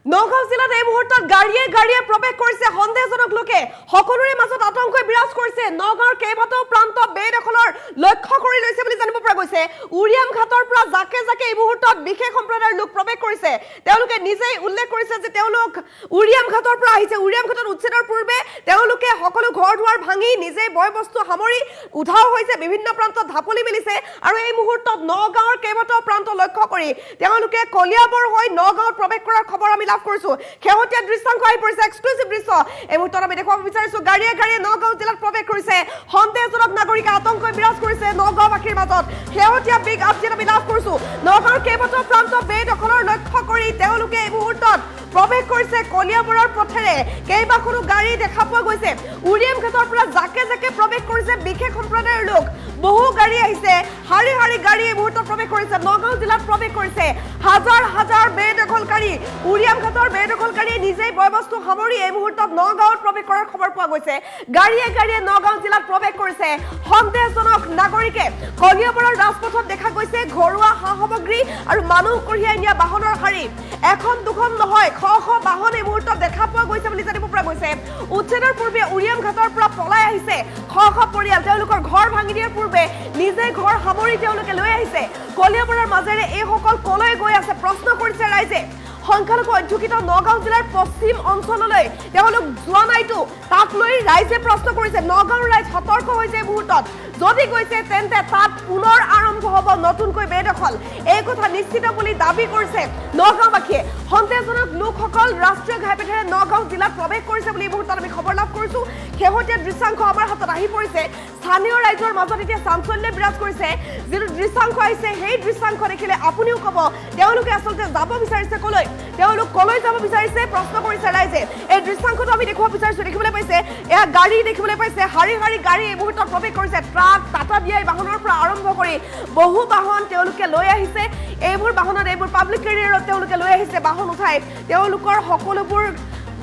নগাঁও জিলাত এই মুহূৰ্তত গাড়ীয়ে প্ৰৱেশ কৰিছে সন্দেহজনক লোকে সকলোৰে মাজত আতংকই বিৰাজ কৰিছে নগাঁওৰ কেইবাটাও প্ৰান্ত বেদখলৰ লক্ষ্য কৰি লৈছে বুলি জানিব পৰা গৈছে উৰিয়াম ঘাটৰ পৰা জাকে জাকে এই মুহূৰ্তত বিশেষ সম্প্ৰদায়ৰ লোক প্ৰৱেশ কৰিছে তেওঁলোকে নিজেই উল্লেখ কৰিছে যে তেওঁলোক উৰিয়াম ঘাটৰ পৰা আহিছে উৰিয়াম ঘাটত উচ্ছেদৰ পূৰ্বে তেওঁলোকে সকলো ঘৰ দুৱাৰ ভাঙি নিজেই বয় বস্তু সামৰি উধাও হৈছে বিভিন্ন প্ৰান্তত ধাপলি মিলিছে আৰু এই মুহূৰ্তত নগাঁওৰ কেইবাটাও প্ৰান্ত লক্ষ্য কৰি তেওঁলোকে কলিয়াবৰ হৈ নগাঁওত প্ৰৱেশ কৰাৰ খবৰ আমি লাভ কৰিছো খেহতীয়া দৃশ্যাংশ আহি পৰিছে এক্সক্লুসিভ দৃশ্য এই মুহূৰ্তত আমি দেখুৱাব বিচাৰিছো গাড়ীয়ে নগাঁও জিলাত প্ৰৱেশ কৰিছে সন্দেহজনক নাগৰিক আতংকই বিৰাজ কৰিছে নগাঁওবাসীৰ মাজত খেহতীয়া বিগ আপডেট আমি লাভ কৰিছো নগাঁওৰ কেইবাটাও প্ৰান্ত বেদখলৰ লক্ষ্য কৰি তেওঁলোকে এই মুহূৰ্তত প্ৰৱেশ কৰিছে কলিয়াবৰৰ পথেৰে কেইবাখনো গাড়ী দেখা পোৱা গৈছে উৰিয়াম ঘাটৰ পৰা জাকে জাকে প্ৰৱেশ কৰিছে বিশেষ সম্প্ৰদায়ৰ লোক বহু গাড়ী আহিছে হাৰি হাৰি গাড়ী এই মুহূৰ্তত প্ৰৱেশ কৰিছে নগাঁও জিলাত প্ৰৱেশ কৰিছে হাজাৰ হাজাৰ বেদখলকাৰী উৰিয়াম ঘাটৰ বেদখলকাৰী নিজেই বয়বস্তু সামৰি এই মুহূৰ্তত নগাঁওত প্ৰৱেশ কৰাৰ খবৰ পোৱা গৈছে গাড়ীয়ে নগাঁও জিলাত প্ৰৱেশ কৰিছে সন্দেহজনক নাগৰিকে কলিয়াবৰৰ ৰাজপথত দেখা গৈছে ঘৰুৱা সা সামগ্ৰী আৰু মানুহ কঢ়িয়াই নিয়া বাহনৰ শাৰী এখন দুখন নহয় শ বাহন এই মুহূৰ্তত দেখা পোৱা গৈছে বুলি জানিব পৰা গৈছে উচ্ছেদৰ পূৰ্বে উৰিয়াম ঘাটৰ পৰা পলাই আহিছে শ পৰিয়াল তেওঁলোকৰ ঘৰ ভাঙি দিয়াৰ পূৰ্বে নিজে ঘৰ সামৰি তেওঁলোকে লৈ আহিছে কলিয়াবৰৰ মাজেৰে এই সকল কলৈ গৈ আছে প্ৰশ্ন কৰিছে ৰাইজে সংখ্যালঘু অধ্যুষিত নগাঁও জিলাৰ পশ্চিম অঞ্চললৈ তেওঁলোক যোৱা নাইতো তাক লৈ ৰাইজে প্ৰশ্ন কৰিছে নগাঁওৰ ৰাইজ সতৰ্ক হৈছে এই মুহূৰ্তত যদি গৈছে তেন্তে তাত পুনৰ আৰম্ভ হ'ব নতুনকৈ বেদখল এই কথা নিশ্চিত বুলি দাবী কৰিছে নগাঁওবাসীয়ে সন্দেহজনক লোকসকল ৰাষ্ট্ৰীয় ঘাইপথেৰে নগাঁও জিলাত প্ৰৱেশ কৰিছে বুলি এই মুহূৰ্তত আমি খবৰ লাভ কৰিছো খেহতীয়া দৃশ্যাংশ আমাৰ হাতত আহি পৰিছে স্থানীয় ৰাইজৰ মাজত এতিয়া চাঞ্চল্য বিৰাজ কৰিছে যিটো দৃশ্যাংশ আহিছে সেই দৃশ্যাংশ দেখিলে আপুনিও ক'ব তেওঁলোকে আচলতে যাব বিচাৰিছে কলৈ তেওঁলোক কলৈ যাব বিচাৰিছে প্ৰশ্ন কৰিছে ৰাইজে এই দৃশ্যাংশটো আমি দেখুৱাব বিচাৰিছো দেখিবলৈ পাইছে এয়া গাড়ী দেখিবলৈ পাইছে হাৰি হাৰি গাড়ী এই মুহূৰ্তত প্ৰৱেশ কৰিছে ট্ৰাক টাটা বিআই বাহনৰ পৰা আৰম্ভ কৰি বহু বাহন তেওঁলোকে লৈ আহিছে এইবোৰ বাহনত এইবোৰ পাব্লিক কেৰিয়াৰত তেওঁলোকে লৈ আহিছে বাহন উঠাই তেওঁলোকৰ সকলোবোৰ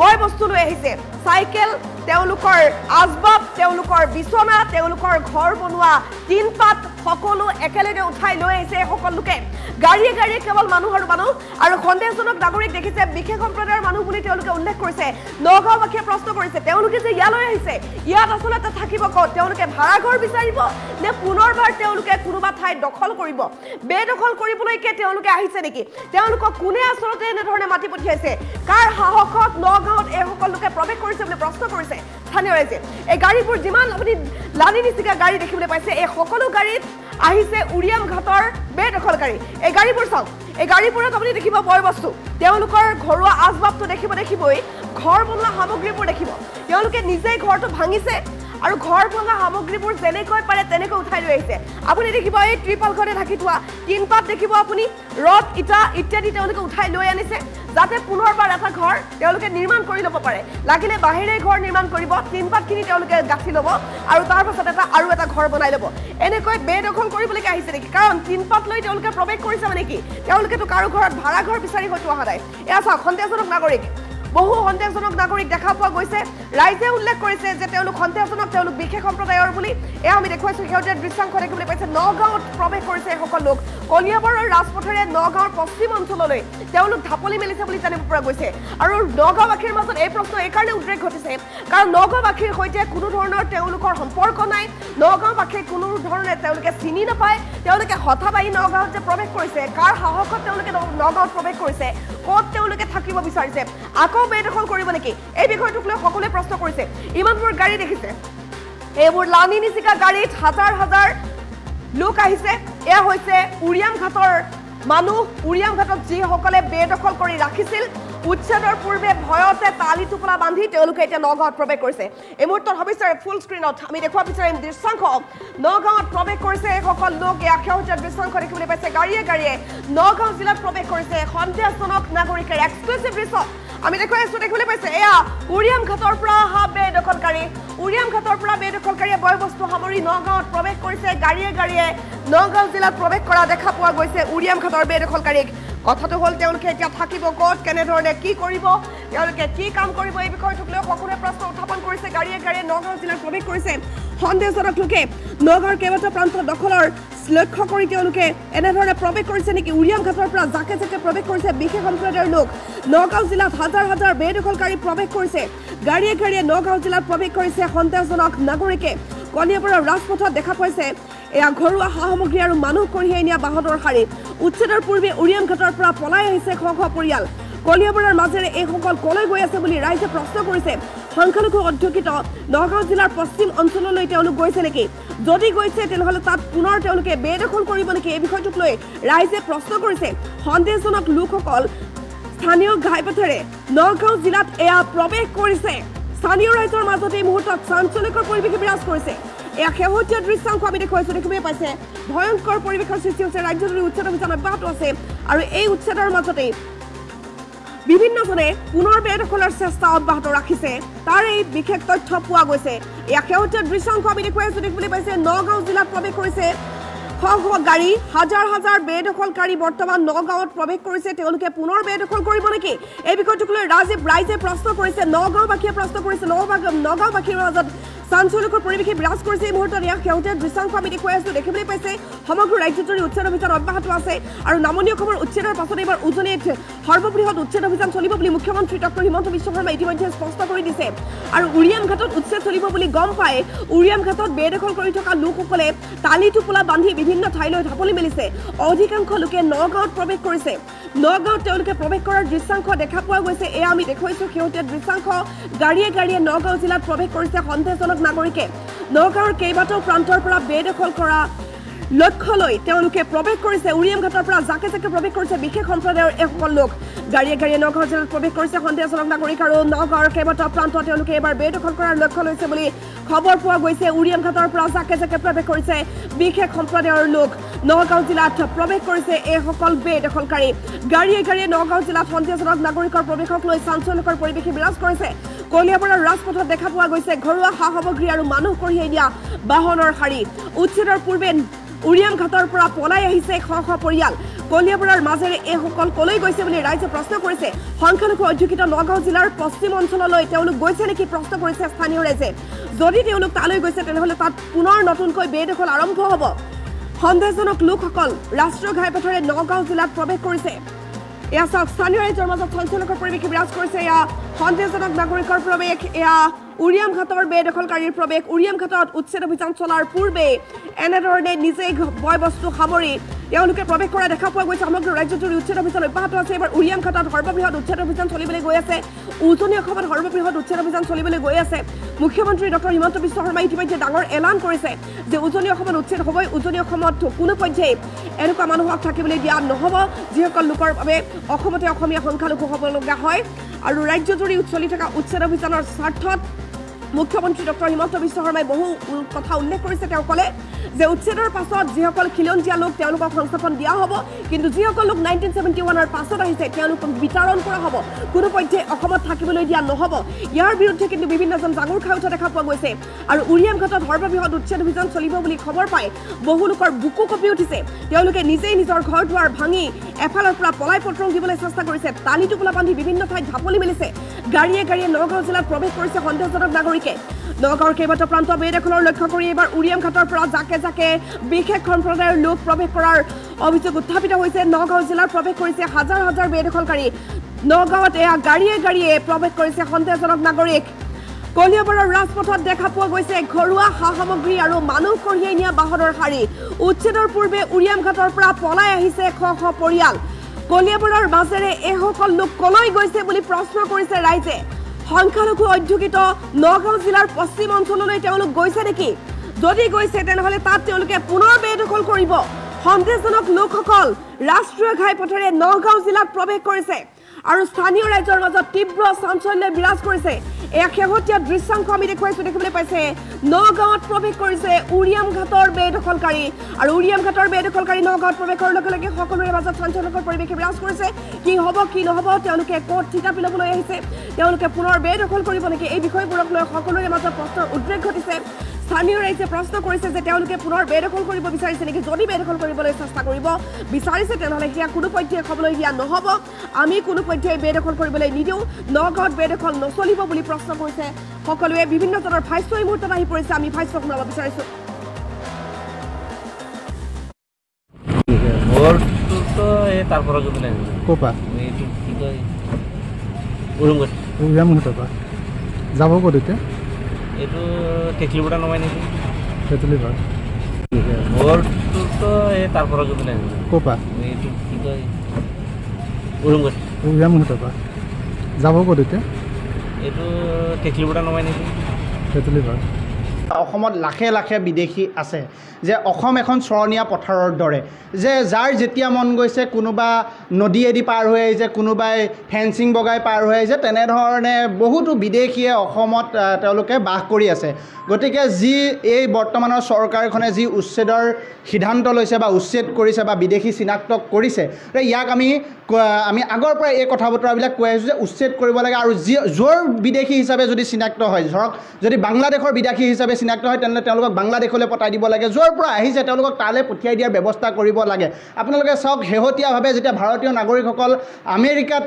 বয় বস্তু লৈ আহিছে সাইকেল তেওঁলোকৰ আজবাব তেওঁলোকৰ বিছনা তেওঁলোকৰ ঘৰ বনোৱা তিনপাত সকলো একেলগে উঠাই লৈ আহিছে সকলো লোকে গাড়ীয়ে কেৱল মানুহ আৰু সন্দেহজনক নাগৰিক দেখিছে বিশেষ সম্প্ৰদায়ৰ মানুহ বুলি তেওঁলোকে উল্লেখ কৰিছে নগাঁওবাসীয়ে প্ৰশ্ন কৰিছে তেওঁলোকে যে ইয়ালৈ আহিছে ইয়াত আচলতে থাকিব ক'ত তেওঁলোকে ভাড়া ঘৰ বিচাৰিব নে পুনৰবাৰ তেওঁলোকে কোনোবা ঠাই দখল কৰিব বেদখল কৰিবলৈকে তেওঁলোকে আহিছে নেকি তেওঁলোকক কোনে আচলতে এনেধৰণে মাতি পঠিয়াইছে কাৰ সাহসত নগাঁৱত এই সকলো লোকে প্ৰৱেশ কৰিছে বুলি প্ৰশ্ন কৰিছে স্থানীয় ৰাইজে এই গাড়ীবোৰ যিমান আপুনি লানি নিচিকা গাড়ী দেখিবলৈ পাইছে এই সকলো গাড়ীত আহিছে উৰিয়াম ঘাটৰ বেদখলকাৰী এই গাড়ীবোৰ চাওক এই গাড়ীবোৰত আপুনি দেখিব বয় বস্তু তেওঁলোকৰ ঘৰুৱা আজবাবটো দেখিবই ঘৰ বনোৱা সামগ্ৰীবোৰ দেখিব তেওঁলোকে নিজেই ঘৰটো ভাঙিছে আৰু ঘৰ ভঙা সামগ্ৰীবোৰ যেনেকৈ পাৰে তেনেকৈ উঠাই লৈ আহিছে আপুনি দেখিব এই ত্ৰিপালখনে ঢাকি থোৱা তিনপাত দেখিব আপুনি ৰদ ইটা ইত্যাদি তেওঁলোকে উঠাই লৈ আনিছে যাতে পুনৰবাৰ এটা ঘৰ তেওঁলোকে নিৰ্মাণ কৰি ল'ব পাৰে লাগিলে বাহিৰে ঘৰ নিৰ্মাণ কৰিব তিনপাতখিনি তেওঁলোকে গাঁঠি ল'ব আৰু তাৰ পাছত আৰু এটা ঘৰ বনাই ল'ব এনেকৈ বেদখল কৰিবলৈকে আহিছে নেকি কাৰণ তিনপাত লৈ তেওঁলোকে প্ৰৱেশ কৰিছে মানে কি তেওঁলোকেতো কাৰো ঘৰত ভাড়া ঘৰ বিচাৰি হয়তো অহা নাই এয়া চাওক সন্দেহজনক নাগৰিক বহু সন্দেহজনক নাগৰিক দেখা পোৱা গৈছে ৰাইজে উল্লেখ কৰিছে যে তেওঁলোক সন্দেহজনক তেওঁলোক বিশেষ সম্প্ৰদায়ৰ বুলি এয়া আমি দেখুৱাইছো সেউজীয়া দৃশ্যাংশ দেখিবলৈ পাইছে নগাঁৱত প্ৰৱেশ কৰিছে সকলো লোক কলিয়াবৰৰ ৰাজপথেৰে নগাঁৱৰ পশ্চিম অঞ্চললৈ তেওঁলোক ঢাপলি মেলিছে বুলি জানিব পৰা গৈছে আৰু নগাঁওবাসীৰ মাজত এই প্ৰশ্ন এইকাৰণে উদ্ৰেক ঘটিছে কাৰণ নগাঁওবাসীৰ সৈতে কোনো ধৰণৰ তেওঁলোকৰ সম্পৰ্ক নাই নগাঁওবাসীয়ে কোনো ধৰণে তেওঁলোকে চিনি নাপায় তেওঁলোকে হঠাৎ আহি নগাঁৱত যে প্ৰৱেশ কৰিছে কাৰ সাহসত তেওঁলোকে নগাঁৱত প্ৰৱেশ কৰিছে ক'ত তেওঁলোকে থাকিব বিচাৰিছে আকৌ বেদখল কৰিব নেকি এই বিষয়টোক লৈ সকলোৱে প্ৰশ্ন কৰিছে ইমানবোৰ গাড়ী দেখিছে এইবোৰ লানি নিচিকা গাড়ীত হাজাৰ হাজাৰ লোক আহিছে এয়া হৈছে উৰিয়াম ঘাটৰ মানুহ উৰিয়াম ঘাটত যিসকলে বেদখল কৰি ৰাখিছিল উচ্ছেদৰ পূৰ্বে ভয়তে তালি টোপোলা বান্ধি তেওঁলোকে এতিয়া নগাঁৱত প্ৰৱেশ কৰিছে এই মুহূৰ্তত ভাবিছে ফুল স্ক্ৰীণত আমি দেখুৱাব বিচাৰিম দৃশ্যাংশ নগাঁৱত প্ৰৱেশ কৰিছে সকল লোক এয়া সেউজীয়া দৃশ্যাংশ দেখিবলৈ পাইছে গাড়ীয়ে নগাঁও জিলাত প্ৰৱেশ কৰিছে সন্দেহজনক নাগৰিকৰ এক্সক্লুসিভ দৃশ্য আমি দেখিবলৈ পাইছে এয়া উৰিয়াম ঘাটৰ পৰা অহা বেদখলকাৰী উৰিয়াম ঘাটৰ পৰা বেদখলকাৰীয়ে বয় বস্তু সামৰি নগাঁৱত প্ৰৱেশ কৰিছে গাড়ীয়ে নগাঁও জিলাত প্ৰৱেশ কৰা দেখা পোৱা গৈছে উৰিয়াম ঘাটৰ বেদখলকাৰীক কথাটো হ'ল তেওঁলোকে এতিয়া থাকিব ক'ত কেনেধৰণে কি কৰিব তেওঁলোকে কি কাম কৰিব এই বিষয়টোক লৈ সকলোৱে প্ৰশ্ন উত্থাপন কৰিছে গাড়ীয়ে নগাঁও জিলাত প্ৰৱেশ কৰিছে সন্দেহজনক লোকে নগাঁৱৰ কেইবাটাও প্ৰান্ত দখলৰ লক্ষ্য কৰি তেওঁলোকে এনেধৰণে প্ৰৱেশ কৰিছে নেকি উৰিয়াম ঘাটৰ পৰা জাকে জাকে প্ৰৱেশ কৰিছে বিশেষ সম্প্ৰদায়ৰ লোক নগাঁও জিলাত হাজাৰ হাজাৰ বেদখলকাৰী প্ৰৱেশ কৰিছে গাড়ীয়ে গাড়ীয়ে নগাঁও জিলাত প্ৰৱেশ কৰিছে সন্দেহজনক নাগৰিকে কলিয়াবৰৰ ৰাজপথত দেখা পাইছে এয়া ঘৰুৱা সামগ্ৰী আৰু মানুহ কঢ়িয়াই নিয়া বাহনৰ শাৰী উচ্ছেদৰ পূৰ্বে উৰিয়াম ঘাটৰ পৰা পলাই আহিছে শ শ পৰিয়াল কলিয়াবৰৰ মাজেৰে এইসকল কলৈ গৈ আছে বুলি ৰাইজে প্ৰশ্ন কৰিছে সংখ্যালঘু অধ্যুষিত নগাঁও জিলাৰ পশ্চিম অঞ্চললৈ তেওঁলোক গৈছে নেকি যদি গৈছে তেনেহ'লে তাত পুনৰ তেওঁলোকে বেদখল কৰিব নেকি এই বিষয়টোক লৈ ৰাইজে প্ৰশ্ন কৰিছে সন্দেহজনক লোকসকল স্থানীয় ঘাইপথেৰে নগাঁও জিলাত এয়া প্ৰৱেশ কৰিছে স্থানীয় ৰাইজৰ মাজতে এই মুহূৰ্তত চাঞ্চল্যকৰ পৰিৱেশ বিৰাজ কৰিছে এয়া শেহতীয়া দৃশ্যাংশ আমি দেখুৱাইছোঁ দেখিবলৈ পাইছে ভয়ংকৰ পৰিৱেশৰ সৃষ্টি হৈছে ৰাজ্যজুৰি উচ্ছেদ অভিযান অব্যাহত আছে আৰু এই উচ্ছেদৰ মাজতেই বিভিন্নজনে পুনৰ বেদখলৰ চেষ্টা অব্যাহত ৰাখিছে তাৰ এই বিশেষ তথ্য পোৱা গৈছে এয়া শেহতীয়া দৃশ্যাংশ আমি দেখুৱাইছোঁ দেখিবলৈ পাইছে নগাঁও জিলাত প্ৰৱেশ কৰিছে শ শ গাড়ী হাজাৰ হাজাৰ বেদখলকাৰী বৰ্তমান নগাঁৱত প্ৰৱেশ কৰিছে তেওঁলোকে পুনৰ বেদখল কৰিব নেকি এই বিষয়টোক লৈ ৰাইজে প্ৰশ্ন কৰিছে নগাঁওবাসীয়ে প্ৰশ্ন কৰিছে নগাঁওবাসীৰ মাজত চাঞ্চল্যকৰ পৰিৱেশে বিৰাজ কৰিছে এই মুহূৰ্তত ইয়াক সেউজীয়া দৃশ্যাংশ আমি দেখুৱাই আছোঁ দেখিবলৈ পাইছে সমগ্ৰ ৰাজ্যজুৰি উচ্ছেদ অভিযান অব্যাহত আছে আৰু নামনি অসমৰ উচ্ছেদৰ পাছত এইবাৰ উজনিত সৰ্ববৃহৎ উচ্ছেদ অভিযান চলিব বুলি মুখ্যমন্ত্ৰী ডক্টৰ হিমন্ত বিশ্ব শৰ্মাই ইতিমধ্যে স্পষ্ট কৰি দিছে আৰু উৰিয়াম ঘাটত উচ্ছেদ চলিব বুলি গম পাই উৰিয়াম ঘাটত বেদখল কৰি থকা লোকসকলে টালি টোপোলা বান্ধি বিভিন্ন ঠাইলৈ ঢাপলি মেলিছে অধিকাংশ লোকে নগাঁৱত প্ৰৱেশ কৰিছে নগাঁৱত তেওঁলোকে প্ৰৱেশ কৰাৰ দৃশ্যাংশ দেখা পোৱা গৈছে এয়া আমি দেখুৱাইছোঁ শেহতীয়া দৃশ্যাংশ গাড়ীয়ে গাড়ীয়ে নগাঁও জিলাত প্ৰৱেশ কৰিছে সন্দেহজনক নাগৰিকে নগাঁৱৰ কেইবাটাও প্ৰান্তৰ পৰা বেদখল কৰা লক্ষ্য লৈ তেওঁলোকে প্ৰৱেশ কৰিছে উৰিয়াম ঘাটৰ পৰা জাকে জাকে প্ৰৱেশ কৰিছে বিশেষ সম্প্ৰদায়ৰ এইসকল লোক গাড়ীয়ে গাড়ীয়ে নগাঁও জিলাত প্ৰৱেশ কৰিছে সন্দেহজনক নাগৰিক আৰু নগাঁৱৰ কেইবাটাও প্ৰান্তত তেওঁলোকে এবাৰ বেদখল কৰাৰ লক্ষ্য লৈছে বুলি খবৰ পোৱা গৈছে উৰিয়াম ঘাটৰ পৰা জাকে জাকে প্ৰৱেশ কৰিছে বিশেষ সম্প্ৰদায়ৰ লোক নগাঁও জিলাত প্ৰৱেশ কৰিছে এইসকল বেদখলকাৰী গাড়ীয়ে গাড়ীয়ে নগাঁও জিলাত সন্দেহজনক নাগৰিকৰ প্ৰৱেশক লৈ চাঞ্চল্যকৰ পৰিৱেশে বিৰাজ কৰিছে কলিয়াবৰৰ ৰাজপথত দেখা পোৱা গৈছে ঘৰুৱা সামগ্ৰী আৰু মানুহ কঢ়িয়াই দিয়া বাহনৰ শাৰী উচ্ছেদৰ পূৰ্বে উৰিয়াম ঘাটৰ পৰা পলাই আহিছে শ শ পৰিয়াল কলিয়াবৰৰ মাজেৰে এইসকল কলৈ গৈছে বুলি ৰাইজে প্ৰশ্ন কৰিছে সংখ্যালঘু অধ্যুষিত নগাঁও জিলাৰ পশ্চিম অঞ্চললৈ তেওঁলোক গৈছে নেকি প্ৰশ্ন কৰিছে স্থানীয় ৰাইজে যদি তেওঁলোক তালৈ গৈছে তেনেহ'লে তাত পুনৰ নতুনকৈ বেদখল আৰম্ভ হ'ব সন্দেহজনক লোকসকল ৰাষ্ট্ৰীয় ঘাইপথেৰে নগাঁও জিলাত প্ৰৱেশ কৰিছে এয়া চাওক স্থানীয় ৰাইজৰ মাজত চাঞ্চল্যকৰ পৰিৱেশে বিৰাজ কৰিছে এয়া সন্দেহজনক নাগৰিকৰ প্ৰৱেশ এয়া উৰিয়াম ঘাটৰ বেদখলকাৰীৰ প্ৰৱেশ উৰিয়াম ঘাটত উচ্ছেদ অভিযান চলাৰ পূৰ্বে এনেধৰণে নিজেই বয় বস্তু সামৰি তেওঁলোকে প্ৰৱেশ কৰা দেখা পোৱা গৈছে সমগ্ৰ ৰাজ্যজুৰি উচ্ছেদ অভিযান অব্যাহত আছে এবাৰ উৰিয়াম ঘাটত সৰ্ববৃহৎ উচ্ছেদ অভিযান চলিবলৈ গৈ আছে উজনি অসমত সৰ্ববৃহৎ উচ্ছেদ অভিযান চলিবলৈ গৈ আছে মুখ্যমন্ত্ৰী ডক্টৰ হিমন্ত বিশ্ব শৰ্মাই ইতিমধ্যে ডাঙৰ এলান কৰিছে যে উজনি অসমত উচ্ছেদ হ'বই উজনি অসমত কোনো পৰ্যায়ে এনেকুৱা মানুহক থাকিবলৈ দিয়া নহ'ব যিসকল লোকৰ বাবে অসমতে অসমীয়া সংখ্যালঘু হ'ব লগা হয় আৰু ৰাজ্যজুৰি চলি থকা উচ্ছেদ অভিযানৰ স্বাৰ্থত মুখ্যমন্ত্ৰী ডক্টৰ হিমন্ত বিশ্ব শৰ্মাই বহু কথা উল্লেখ কৰিছে তেওঁ ক'লে যে উচ্ছেদৰ পাছত যিসকল খিলঞ্জীয়া লোক তেওঁলোকক সংস্থাপন দিয়া হ'ব কিন্তু যিসকল লোক 1971ৰ পাছত আহিছে তেওঁলোকক বিতৰণ কৰা হ'ব কোনো পৰ্যায়ে অসমত থাকিবলৈ দিয়া নহ'ব ইয়াৰ বিৰুদ্ধে কিন্তু বিভিন্নজন জাঙুৰ খাই উঠা দেখা পোৱা গৈছে আৰু উৰিয়াম ঘাটত সৰ্ববৃহৎ উচ্ছেদ অভিযান চলিব বুলি খবৰ পাই বহু লোকৰ বুকু কঁপি উঠিছে তেওঁলোকে নিজেই নিজৰ ঘৰ দুৱাৰ ভাঙি এফালৰ পৰা পলাই পত্ৰং দিবলৈ চেষ্টা কৰিছে টালি টোপোলা বান্ধি বিভিন্ন ঠাইত ঢাপলি মেলিছে গাড়ীয়ে গাড়ীয়ে নগাঁও জিলাত প্ৰৱেশ কৰিছে সন্দেহজনক নাগৰিকে নগাঁৱৰ কেইবাটাও প্ৰান্ত বেদখলৰ লক্ষ্য কৰি এইবাৰ উৰিয়াম ঘাটৰ পৰা জাকে জাকে বিশেষ সম্প্ৰদায়ৰ লোক প্ৰৱেশ কৰাৰ অভিযোগ উত্থাপিত হৈছে নগাঁও জিলাত প্ৰৱেশ কৰিছে হাজাৰ হাজাৰ বেদখলকাৰী নগাঁৱত এয়া গাড়ীয়ে গাড়ীয়ে প্ৰৱেশ কৰিছে সন্দেহজনক নাগৰিক কলিয়াবৰৰ ৰাজপথত দেখা পোৱা গৈছে ঘৰুৱা সামগ্ৰী আৰু মানুহ কঢ়িয়াই নিয়া বাহনৰ শাৰী উচ্ছেদৰ পূৰ্বে উৰিয়াম ঘাটৰ পৰা পলাই আহিছে শ শ পৰিয়াল কলিয়াবৰৰ মাজেৰে এইসকল লোক কলৈ গৈছে বুলি প্ৰশ্ন কৰিছে ৰাইজে সংখ্যালঘু অধ্যুষিত নগাঁও জিলাৰ পশ্চিম অঞ্চললৈ তেওঁলোক গৈছে নেকি যদি গৈছে তেনেহ'লে তাত তেওঁলোকে পুনৰ বেদখল কৰিব সন্দেহজনক লোকসকল ৰাষ্ট্ৰীয় ঘাইপথেৰে নগাঁও জিলাত প্ৰৱেশ কৰিছে আৰু স্থানীয় ৰাইজৰ মাজত তীব্ৰ চাঞ্চল্য বিৰাজ কৰিছে এয়া শেহতীয়া দৃশ্যাংশ আমি দেখুৱাইছোঁ দেখিবলৈ পাইছে নগাঁৱত প্ৰৱেশ কৰিছে উৰিয়াম ঘাটৰ বেদখলকাৰী আৰু উৰিয়াম ঘাটৰ বেদখলকাৰী নগাঁৱত প্ৰৱেশৰ লগে লগে সকলোৰে মাজত চাঞ্চল্যকৰ পৰিৱেশে বিৰাজ কৰিছে কি হ'ব কি নহ'ব তেওঁলোকে ক'ত থিতাপি ল'বলৈ আহিছে তেওঁলোকে পুনৰ বেদখল কৰিব নেকি এই বিষয়বোৰক লৈ সকলোৰে মাজত প্ৰশ্নৰ উদ্ৰেক ঘটিছে স্থানীয় ৰাইজে প্ৰশ্ন কৰিছে যে তেওঁলোকে পুনৰ বেদখল কৰিব বিচাৰিছে নেকি যদি বেদখল কৰিবলৈ চেষ্টা কৰিব বিচাৰিছে তেনেহ'লে সেয়া কোনো পৰ্যায়ে হ'বলৈ দিয়া নহ'ব আমি কোনো পৰ্যায়ে বেদখল কৰিবলৈ নিদিওঁ নগাঁৱত বেদখল নচলিব বুলি প্ৰশ্ন কৰিছে সকলোৱে বিভিন্নজনৰ ভাষ্য এই মুহূৰ্তত আহি পৰিছে আমি ভাষ্য শুনাব বিচাৰিছোঁ তো এই তাৰপৰে যদি না কোপা এইটো কি কয় উৰুমগত উৰিয়ামঘাটৰ পৰা যাব ক'ত এতিয়া এইটো টেকলিপৰা নমাই নেকি তেঁতুলিপাৰ তো এই তাৰপৰে যদি না কোপা এইটো কি কয় উৰুমগত উৰিয়ামঘাটৰ পৰা যাব ক'ত এতিয়া এইটো টেকলিপৰা নমাই নেকি তেঁতুলিপাৰ অসমত লাখে লাখে বিদেশী আছে যে অসম এখন চৰণীয়া পথাৰৰ দৰে যে যাৰ যেতিয়া মন গৈছে কোনোবা নদীয়েদি পাৰ হৈ আহিছে কোনোবাই ফেন্সিং বগাই পাৰ হৈ আহিছে তেনেধৰণে বহুতো বিদেশীয়ে অসমত তেওঁলোকে বাস কৰি আছে গতিকে যি এই বৰ্তমানৰ চৰকাৰখনে যি উচ্ছেদৰ সিদ্ধান্ত লৈছে বা উচ্ছেদ কৰিছে বা বিদেশী চিনাক্ত কৰিছে ইয়াক আমি আগৰ পৰা এই কথা বতৰাবিলাক কৈ আহিছোঁ যে উচ্ছেদ কৰিব লাগে আৰু য'ৰ বিদেশী হিচাপে যদি চিনাক্ত হয় ধৰক যদি বাংলাদেশৰ বিদেশী হিচাপে চিনাক্ত হয় তেনেহ'লে তেওঁলোকক বাংলাদেশলৈ পঠাই দিব লাগে য'ৰ পৰা আহিছে তেওঁলোকক তালৈ পঠিয়াই দিয়াৰ ব্যৱস্থা কৰিব লাগে আপোনালোকে চাওক শেহতীয়াভাৱে যেতিয়া ভাৰতীয় নাগৰিকসকল আমেৰিকাত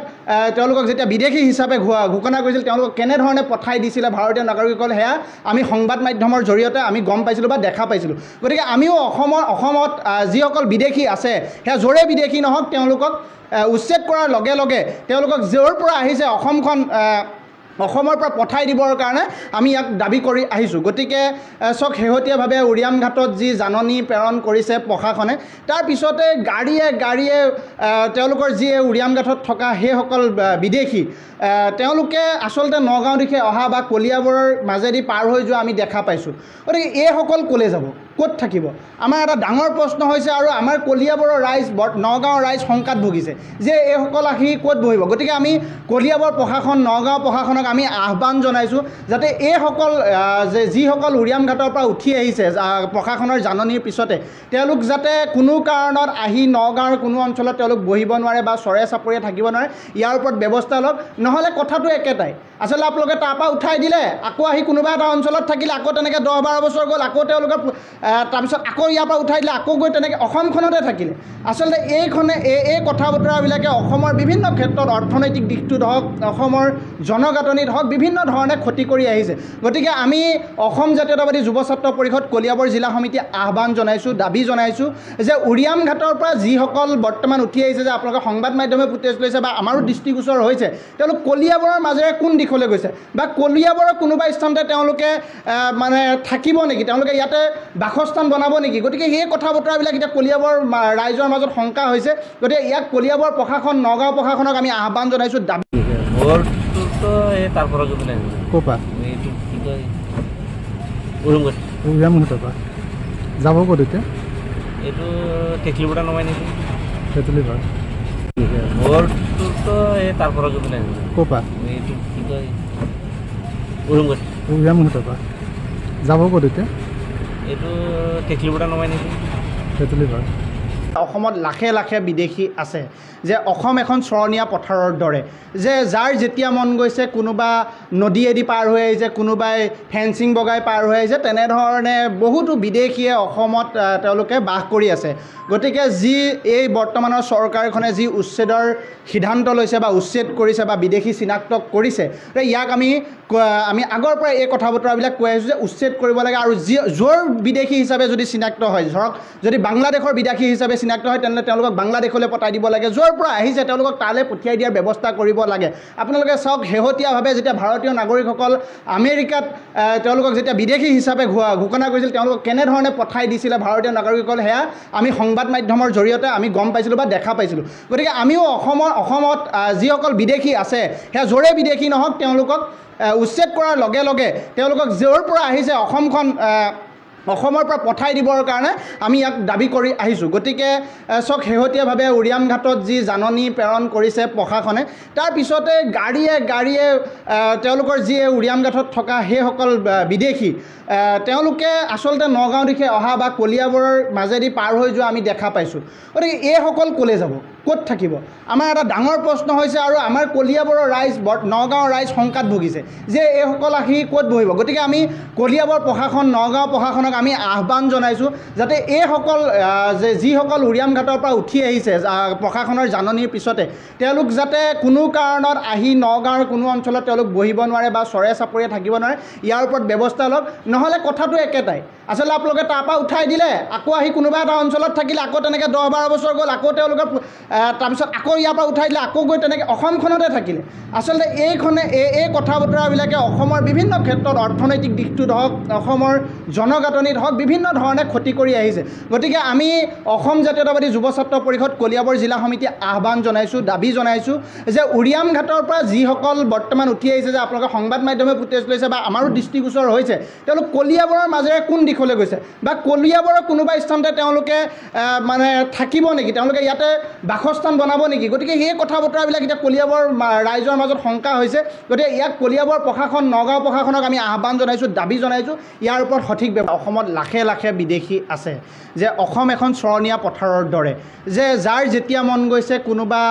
তেওঁলোকক যেতিয়া বিদেশী হিচাপে ঘোষণা কৰিছিল তেওঁলোকক কেনেধৰণে পঠাই দিছিলে ভাৰতীয় নাগৰিকসকল সেয়া আমি সংবাদ মাধ্যমৰ জৰিয়তে আমি গম পাইছিলোঁ বা দেখা পাইছিলোঁ গতিকে আমিও অসমত যিসকল বিদেশী আছে সেয়া য'ৰে বিদেশী নহওক তেওঁলোকক উচ্ছেদ কৰাৰ লগে লগে তেওঁলোকক য'ৰ পৰা আহিছে অসমৰ পৰা পঠাই দিবৰ কাৰণে আমি ইয়াক দাবী কৰি আহিছোঁ গতিকে চাওক শেহতীয়াভাৱে উৰিয়াম ঘাটত যি জাননী প্ৰেৰণ কৰিছে প্ৰশাসনে তাৰ পিছতে গাড়ীয়ে তেওঁলোকৰ যি উৰিয়াম ঘাটত থকা সেইসকল বিদেশী তেওঁলোকে আচলতে নগাঁও দিশে অহা বা কলিয়াবৰৰ মাজেদি পাৰ হৈ যোৱা আমি দেখা পাইছোঁ গতিকে এইসকল ক'লৈ যাব ক'ত থাকিব আমাৰ এটা ডাঙৰ প্ৰশ্ন হৈছে আৰু আমাৰ কলিয়াবৰৰ ৰাইজ নগাঁৱৰ ৰাইজ শংকাত ভুগিছে যে এইসকল আহি ক'ত বহিব গতিকে আমি কলিয়াবৰ প্ৰশাসন নগাঁও প্ৰশাসনক আমি আহ্বান জনাইছোঁ যাতে এইসকল যিসকল উৰিয়াম ঘাটৰ পৰা উঠি আহিছে প্ৰশাসনৰ জাননীৰ পিছতে তেওঁলোক যাতে কোনো কাৰণত আহি নগাঁৱৰ কোনো অঞ্চলত তেওঁলোক বহিব নোৱাৰে বা চৰে চাপৰিয়ে থাকিব নোৱাৰে ইয়াৰ ওপৰত ব্যৱস্থা লওক নহ'লে কথাটো একেটাই আচলতে আপোনালোকে তাৰপৰা উঠাই দিলে আকৌ আহি কোনোবা এটা অঞ্চলত থাকিলে আকৌ তেনেকৈ 10-12 বছৰ গ'ল আকৌ তেওঁলোকে তাৰপিছত আকৌ ইয়াৰ পৰা উঠাই দিলে আকৌ গৈ তেনেকৈ অসমখনতে থাকিলে আচলতে এই কথা বতৰাবিলাকে অসমৰ বিভিন্ন ক্ষেত্ৰত অৰ্থনৈতিক দিশটোত হওক অসমৰ জনগাঁথনিত হওক বিভিন্ন ধৰণে ক্ষতি কৰি আহিছে গতিকে আমি অসম জাতীয়তাবাদী যুৱ ছাত্ৰ পৰিষদ কলিয়াবৰ জিলা সমিতিয়ে আহ্বান জনাইছোঁ দাবী জনাইছোঁ যে উৰিয়াম ঘাটৰ পৰা যিসকল বৰ্তমান উঠি আহিছে যে আপোনালোকে সংবাদ মাধ্যমে ফুটেজ লৈছে বা আমাৰো দৃষ্টিগোচৰ হৈছে তেওঁলোক কলিয়াবৰৰ মাজেৰে কোন দিশলৈ গৈছে বা কলিয়াবৰৰ কোনোবা স্থানতে তেওঁলোকে মানে থাকিব নেকি তেওঁলোকে ইয়াতে বাসস্থান বনাব নেকি গতিকে এই কথা বতৰাবিলাক এতিয়া কলিয়াবৰ ৰাইজৰ মাজত শংকা হৈছে গতিকে ইয়াক কলিয়াবৰ প্ৰশাসন নগাঁও প্ৰশাসনক আমি আহ্বান জনাইছোঁ দাবী তো এই তাৰপৰে যদি না কোপা এইটো কি কয় উৰুমগত উৰিয়ামঘাটৰ পৰা যাব ক'ত এতিয়া এইটো টেকলিপৰা নমাই নেকি তেঁতুলিপাৰ তো এই তাৰপৰে যদি না কোপা এইটো কি কয় উৰুমগত উৰিয়ামঘাটৰ পৰা যাব ক'ত এতিয়া এইটো টেকলিপৰা নমাই নেকি তেঁতুলিপাৰ অসমত লাখে লাখে বিদেশী আছে যে অসম এখন চৰণীয়া পথাৰৰ দৰে যে যাৰ যেতিয়া মন গৈছে কোনোবা নদীয়েদি পাৰ হৈ আহিছে কোনোবাই ফেন্সিং বগাই পাৰ হৈ আহিছে তেনেধৰণে বহুতো বিদেশীয়ে অসমত তেওঁলোকে বাস কৰি আছে গতিকে যি এই বৰ্তমানৰ চৰকাৰখনে যি উচ্ছেদৰ সিদ্ধান্ত লৈছে বা উচ্ছেদ কৰিছে বা বিদেশী চিনাক্ত কৰিছে ইয়াক আমি আগৰ পৰা এই কথা বতৰাবিলাক কৈ আহিছোঁ যে উচ্ছেদ কৰিব লাগে আৰু য'ৰ বিদেশী হিচাপে যদি চিনাক্ত হয় ধৰক যদি বাংলাদেশৰ বিদেশী হিচাপে চিনাক্ত হয় তেনেহ'লে তেওঁলোকক বাংলাদেশলৈ পঠাই দিব লাগে য'ৰ পৰা আহিছে তেওঁলোকক তালৈ পঠিয়াই দিয়াৰ ব্যৱস্থা কৰিব লাগে আপোনালোকে চাওক শেহতীয়াভাৱে যেতিয়া ভাৰতীয় নাগৰিকসকল আমেৰিকাত তেওঁলোকক যেতিয়া বিদেশী হিচাপে ঘোষণা কৰিছিল তেওঁলোকক কেনেধৰণে পঠাই দিছিলে ভাৰতীয় নাগৰিকসকল সেয়া আমি সংবাদ মাধ্যমৰ জৰিয়তে আমি গম পাইছিলোঁ বা দেখা পাইছিলোঁ গতিকে আমিও অসমত যিসকল বিদেশী আছে সেয়া য'ৰে বিদেশী নহওক তেওঁলোকক উচ্ছেদ কৰাৰ লগে লগে তেওঁলোকক য'ৰ পৰা আহিছে অসমৰ পৰা পঠাই দিবৰ কাৰণে আমি ইয়াক দাবী কৰি আহিছোঁ গতিকে চাওক শেহতীয়াভাৱে উৰিয়াম ঘাটত যি জাননী প্ৰেৰণ কৰিছে প্ৰশাসনে তাৰ পিছতে গাড়ীয়ে তেওঁলোকৰ যি উৰিয়াম ঘাটত থকা সেইসকল বিদেশী তেওঁলোকে আচলতে নগাঁও দিশে অহা বা কলিয়াবৰৰ মাজেদি পাৰ হৈ যোৱা আমি দেখা পাইছোঁ গতিকে এইসকল ক'লৈ যাব ক'ত থাকিব আমাৰ এটা ডাঙৰ প্ৰশ্ন হৈছে আৰু আমাৰ কলিয়াবৰৰ ৰাইজ নগাঁৱৰ ৰাইজ শংকাত ভুগিছে যে এইসকল আহি ক'ত বহিব গতিকে আমি কলিয়াবৰ প্ৰশাসন নগাঁও প্ৰশাসনক আমি আহ্বান জনাইছোঁ যাতে এইসকল যিসকল উৰিয়াম ঘাটৰ পৰা উঠি আহিছে প্ৰশাসনৰ জাননীৰ পিছতে তেওঁলোক যাতে কোনো কাৰণত আহি নগাঁৱৰ কোনো অঞ্চলত তেওঁলোক বহিব নোৱাৰে বা চৰে চাপৰিয়ে থাকিব নোৱাৰে ইয়াৰ ওপৰত ব্যৱস্থা লওক নহ'লে কথাটো একেটাই আচলতে আপোনালোকে তাৰপৰা উঠাই দিলে আকৌ আহি কোনোবা এটা অঞ্চলত থাকিলে আকৌ তেনেকৈ 10-12 বছৰ গ'ল আকৌ তেওঁলোকে তাৰপিছত আকৌ ইয়াৰ পৰা উঠাই দিলে আকৌ গৈ তেনেকৈ অসমখনতে থাকিলে আচলতে এই কথা বতৰাবিলাকে অসমৰ বিভিন্ন ক্ষেত্ৰত অৰ্থনৈতিক দিশটোত হওক অসমৰ জনগাঁথনিত হওক বিভিন্ন ধৰণে ক্ষতি কৰি আহিছে গতিকে আমি অসম জাতীয়তাবাদী যুৱ ছাত্ৰ পৰিষদ কলিয়াবৰ জিলা সমিতিয়ে আহ্বান জনাইছোঁ দাবী জনাইছোঁ যে উৰিয়াম ঘাটৰ পৰা যিসকল বৰ্তমান উঠি আহিছে যে আপোনালোকে সংবাদ মাধ্যমে ফুটেজ লৈছে বা আমাৰো দৃষ্টিগোচৰ হৈছে তেওঁলোক কলিয়াবৰৰ মাজেৰে কোন দিশলৈ গৈছে বা কলিয়াবৰৰ কোনোবা স্থানতে তেওঁলোকে মানে থাকিব নেকি তেওঁলোকে ইয়াতে বাসস্থান বনাব নেকি গতিকে সেই কথা বতৰাবিলাক এতিয়া কলিয়াবৰ ৰাইজৰ মাজত শংকা হৈছে গতিকে ইয়াক কলিয়াবৰ প্ৰশাসন নগাঁও প্ৰশাসনক আমি আহ্বান জনাইছোঁ দাবী জনাইছোঁ ইয়াৰ ওপৰত সঠিক অসমত লাখে লাখে বিদেশী আছে যে অসম এখন চৰণীয়া পথাৰৰ দৰে যে যাৰ যেতিয়া মন গৈছে কোনোবা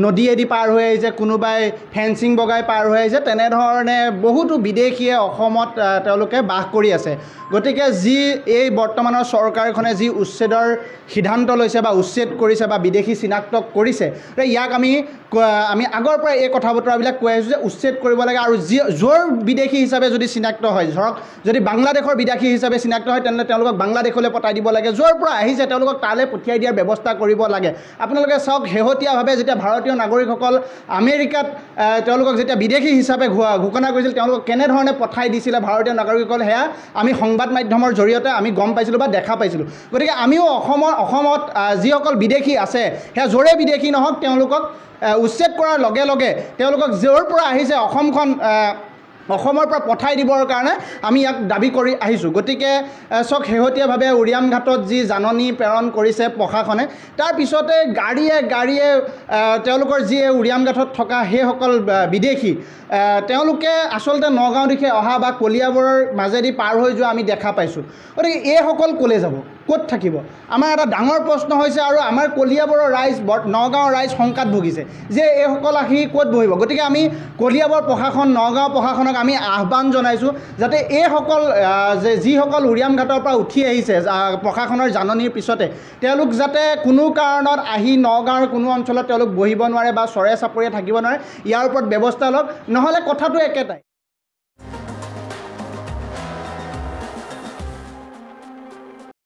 নদীয়েদি পাৰ হৈ আহিছে কোনোবাই ফেঞ্চিং বগাই পাৰ হৈ আহিছে তেনেধৰণে বহুতো বিদেশীয়ে অসমত তেওঁলোকে বাস কৰি আছে গতিকে যি এই বৰ্তমানৰ চৰকাৰখনে যি উচ্ছেদৰ সিদ্ধান্ত লৈছে বা উচ্ছেদ কৰিছে বা বিদেশী চিনাক্ত কৰিছে ইয়াক আমি আগৰ পৰা এই কথা বতৰাবিলাক কৈ আহিছোঁ যে উচ্ছেদ কৰিব লাগে আৰু য'ৰ বিদেশী হিচাপে যদি চিনাক্ত হয় ধৰক যদি বাংলাদেশৰ বিদেশী হিচাপে চিনাক্ত হয় তেনেহ'লে তেওঁলোকক বাংলাদেশলৈ পঠাই দিব লাগে য'ৰ পৰা আহিছে তেওঁলোকক তালৈ পঠিয়াই দিয়াৰ ব্যৱস্থা কৰিব লাগে আপোনালোকে চাওক শেহতীয়াভাৱে যেতিয়া ভাৰতীয় নাগৰিকসকল আমেৰিকাত তেওঁলোকক যেতিয়া বিদেশী হিচাপে ঘোষণা কৰিছিল তেওঁলোকক কেনেধৰণে পঠাই দিছিলে ভাৰতীয় নাগৰিকসকল সেয়া আমি সংবাদ মাধ্যমৰ জৰিয়তে আমি গম পাইছিলোঁ বা দেখা পাইছিলোঁ গতিকে আমিও অসমত যিসকল বিদেশী আছে সেয়া য'ৰে বিদেশী নহওক তেওঁলোকক উচ্ছেদ কৰাৰ লগে লগে তেওঁলোকক য'ৰ পৰা আহিছে অসমৰ পৰা পঠাই দিবৰ কাৰণে আমি ইয়াক দাবী কৰি আহিছোঁ গতিকে চাওক শেহতীয়াভাৱে উৰিয়াম ঘাটত যি জাননী প্ৰেৰণ কৰিছে প্ৰশাসনে তাৰ পিছতে গাড়ীয়ে তেওঁলোকৰ যি উৰিয়াম ঘাটত থকা সেইসকল বিদেশী তেওঁলোকে আচলতে নগাঁও দিশে অহা বা কলিয়াবৰৰ মাজেদি পাৰ হৈ যোৱা আমি দেখা পাইছোঁ গতিকে এইসকল ক'লৈ যাব ক'ত থাকিব আমাৰ এটা ডাঙৰ প্ৰশ্ন হৈছে আৰু আমাৰ কলিয়াবৰৰ ৰাইজ নগাঁৱৰ ৰাইজ শংকাত ভুগিছে যে এইসকল আহি ক'ত বহিব গতিকে আমি কলিয়াবৰ প্ৰশাসন নগাঁও প্ৰশাসনক আমি আহ্বান জনাইছোঁ যাতে এইসকল যিসকল উৰিয়াম ঘাটৰ পৰা উঠি আহিছে প্ৰশাসনৰ জাননীৰ পিছতে তেওঁলোক যাতে কোনো কাৰণত আহি নগাঁৱৰ কোনো অঞ্চলত তেওঁলোক বহিব নোৱাৰে বা চৰে চাপৰিয়ে থাকিব নোৱাৰে ইয়াৰ ওপৰত ব্যৱস্থা লওক নহ'লে কথাটো একেটাই